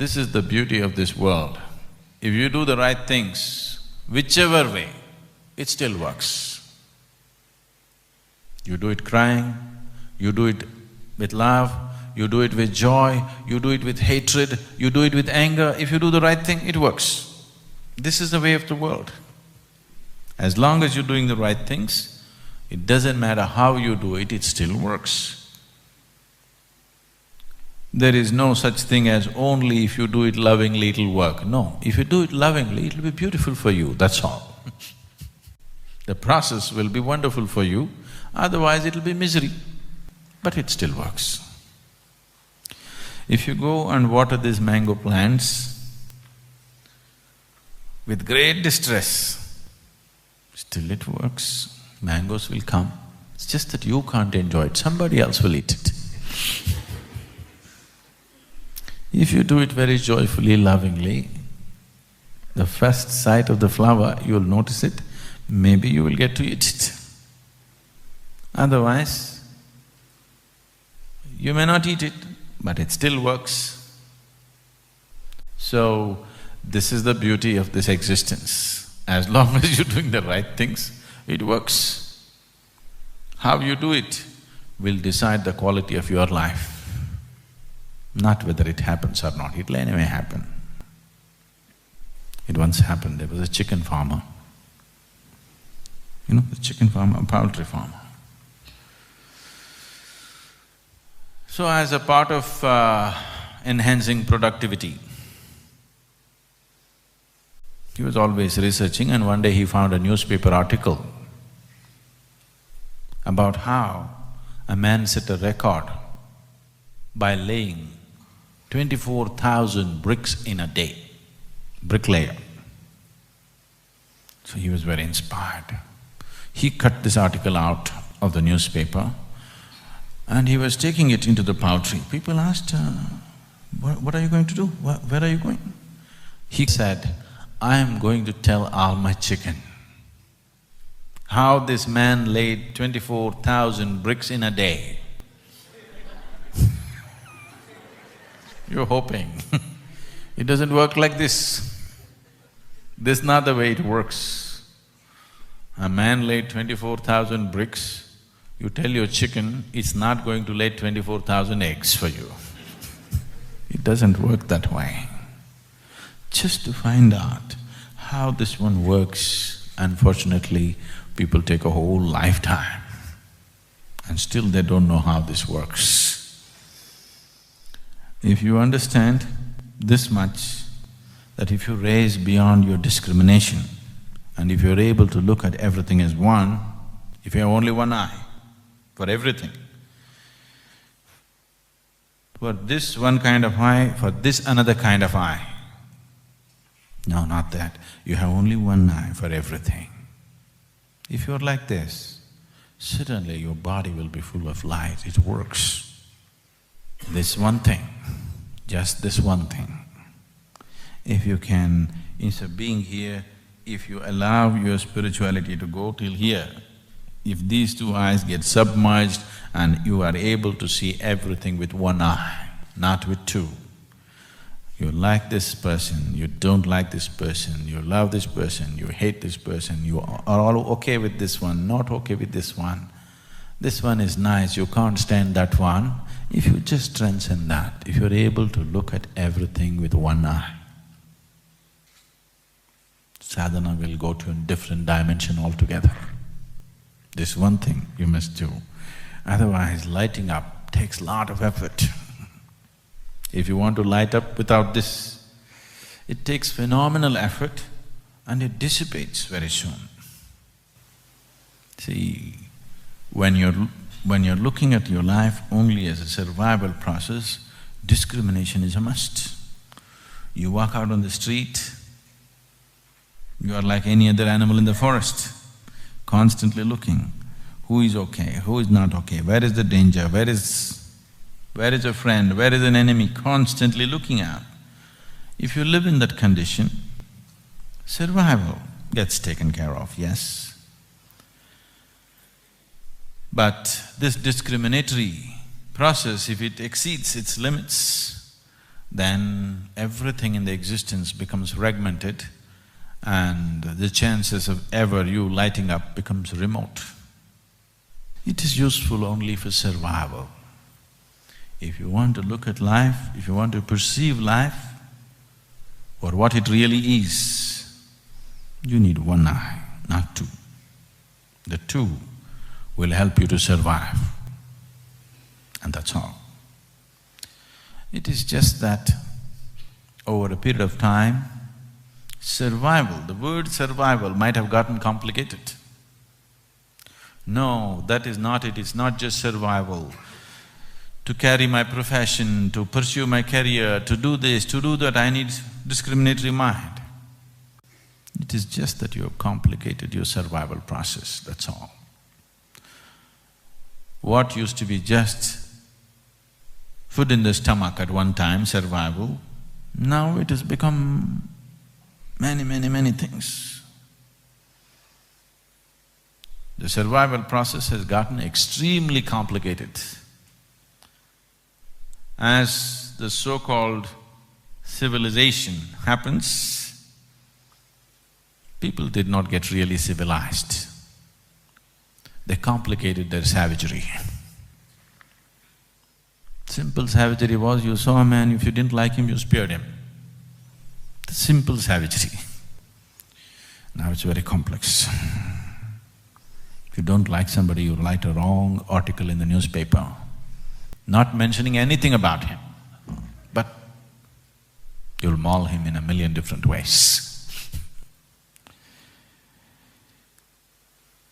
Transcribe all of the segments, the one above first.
This is the beauty of this world. If you do the right things, whichever way, it still works. You do it crying, you do it with love, you do it with joy, you do it with hatred, you do it with anger. If you do the right thing, it works. This is the way of the world. As long as you're doing the right things, it doesn't matter how you do it, it still works. There is no such thing as only if you do it lovingly it'll work. No, if you do it lovingly, it'll be beautiful for you, that's all. The process will be wonderful for you, otherwise it'll be misery, but it still works. If you go and water these mango plants with great distress, still it works, mangoes will come. It's just that you can't enjoy it, somebody else will eat it. If you do it very joyfully, lovingly, the first sight of the flower, you'll notice it, maybe you will get to eat it. Otherwise, you may not eat it, but it still works. So, this is the beauty of this existence. As long as you're doing the right things, it works. How you do it will decide the quality of your life. Not whether it happens or not, it'll anyway happen. It once happened, there was a chicken farmer. You know, the chicken farmer, a poultry farmer. So as a part of enhancing productivity, he was always researching, and one day he found a newspaper article about how a man set a record by laying 24,000 bricks in a day, bricklayer. So he was very inspired. He cut this article out of the newspaper and he was taking it into the poultry. People asked, what are you going to do? Where are you going? He said, I am going to tell all my chicken how this man laid 24,000 bricks in a day. You're hoping. It doesn't work like this. This is not the way it works. A man laid 24,000 bricks, you tell your chicken, it's not going to lay 24,000 eggs for you. It doesn't work that way. Just to find out how this one works, unfortunately, people take a whole lifetime and still they don't know how this works. If you understand this much, that if you raise beyond your discrimination and if you're able to look at everything as one, if you have only one eye for everything, for this one kind of eye, for this another kind of eye. No, not that. You have only one eye for everything. If you're like this, suddenly your body will be full of light, it works. This one thing, just this one thing. If you can, instead of being here, if you allow your spirituality to go till here, if these two eyes get submerged and you are able to see everything with one eye, not with two. You like this person, you don't like this person, you love this person, you hate this person, you are all okay with this one, not okay with this one. This one is nice, you can't stand that one. If you just transcend that, if you're able to look at everything with one eye, sadhana will go to a different dimension altogether. This one thing you must do. Otherwise, lighting up takes a lot of effort. If you want to light up without this, it takes phenomenal effort and it dissipates very soon. See, when you're looking at your life only as a survival process, discrimination is a must. You walk out on the street, you are like any other animal in the forest, constantly looking, who is okay, who is not okay, where is the danger, where is a friend, where is an enemy, constantly looking at. If you live in that condition, survival gets taken care of, yes. But this discriminatory process, if it exceeds its limits, then everything in the existence becomes fragmented and the chances of ever you lighting up becomes remote. It is useful only for survival. If you want to look at life, if you want to perceive life for what it really is, you need one eye, not two. The two will help you to survive, and that's all. It is just that over a period of time, survival, the word survival might have gotten complicated. No, that is not it, it's not just survival. To carry my profession, to pursue my career, to do this, to do that, I need discriminatory mind. It is just that you have complicated your survival process, that's all. What used to be just food in the stomach at one time, survival, now it has become many things. The survival process has gotten extremely complicated. As the so-called civilization happens, people did not get really civilized. They complicated their savagery. Simple savagery was you saw a man, if you didn't like him, you speared him. The simple savagery. Now it's very complex. If you don't like somebody, you write a wrong article in the newspaper, not mentioning anything about him, but you'll maul him in a million different ways.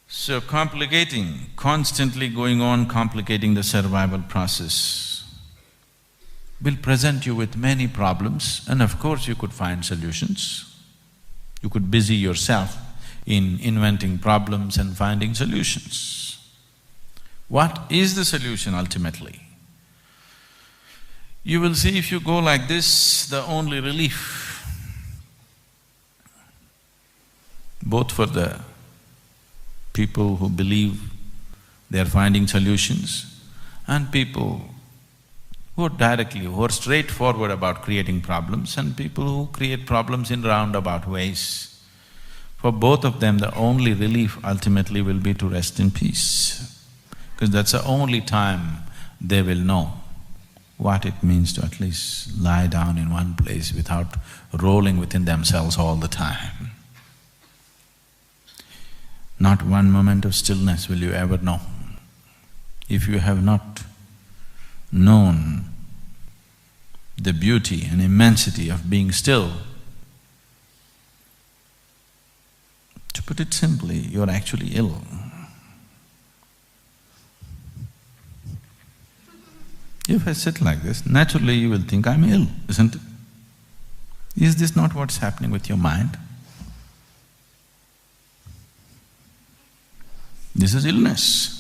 So constantly going on complicating the survival process will present you with many problems, and of course you could find solutions. You could busy yourself in inventing problems and finding solutions. What is the solution ultimately? You will see if you go like this, the only relief, both for the people who believe they are finding solutions and people who are straightforward about creating problems and people who create problems in roundabout ways. For both of them, the only relief ultimately will be to rest in peace, because that's the only time they will know what it means to at least lie down in one place without rolling within themselves all the time. Not one moment of stillness will you ever know. If you have not known the beauty and immensity of being still, to put it simply, you're actually ill. If I sit like this, naturally you will think I'm ill, isn't it? Is this not what's happening with your mind? This is illness.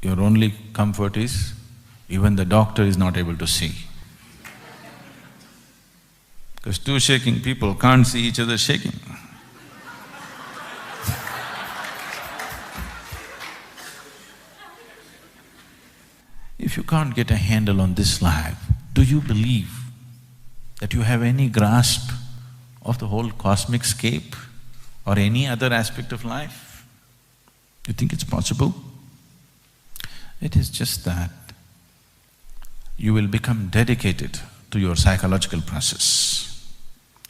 Your only comfort is, even the doctor is not able to see. Because two shaking people can't see each other shaking. If you can't get a handle on this life, do you believe that you have any grasp of the whole cosmic scape or any other aspect of life? You think it's possible? It is just that you will become dedicated to your psychological process.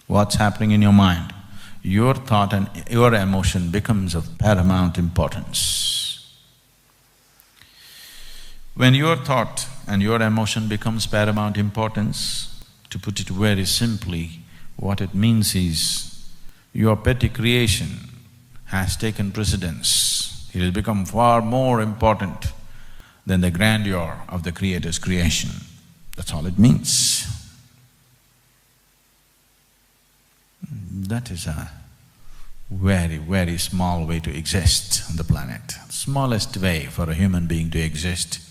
What's happening in your mind? Your thought and your emotion becomes of paramount importance. When your thought and your emotion becomes paramount importance, to put it very simply, what it means is your petty creation has taken precedence. It has become far more important than the grandeur of the Creator's creation. That's all it means. That is a very small way to exist on the planet. Smallest way for a human being to exist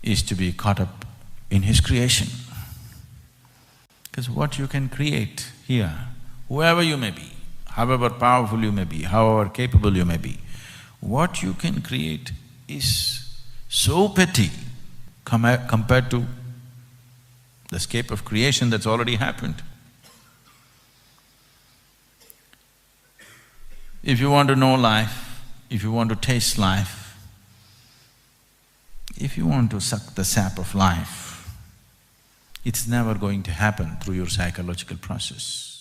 is to be caught up in his creation. Because what you can create here, whoever you may be, however powerful you may be, however capable you may be, what you can create is so petty compared to the scape of creation that's already happened. If you want to know life, if you want to taste life, if you want to suck the sap of life, it's never going to happen through your psychological process.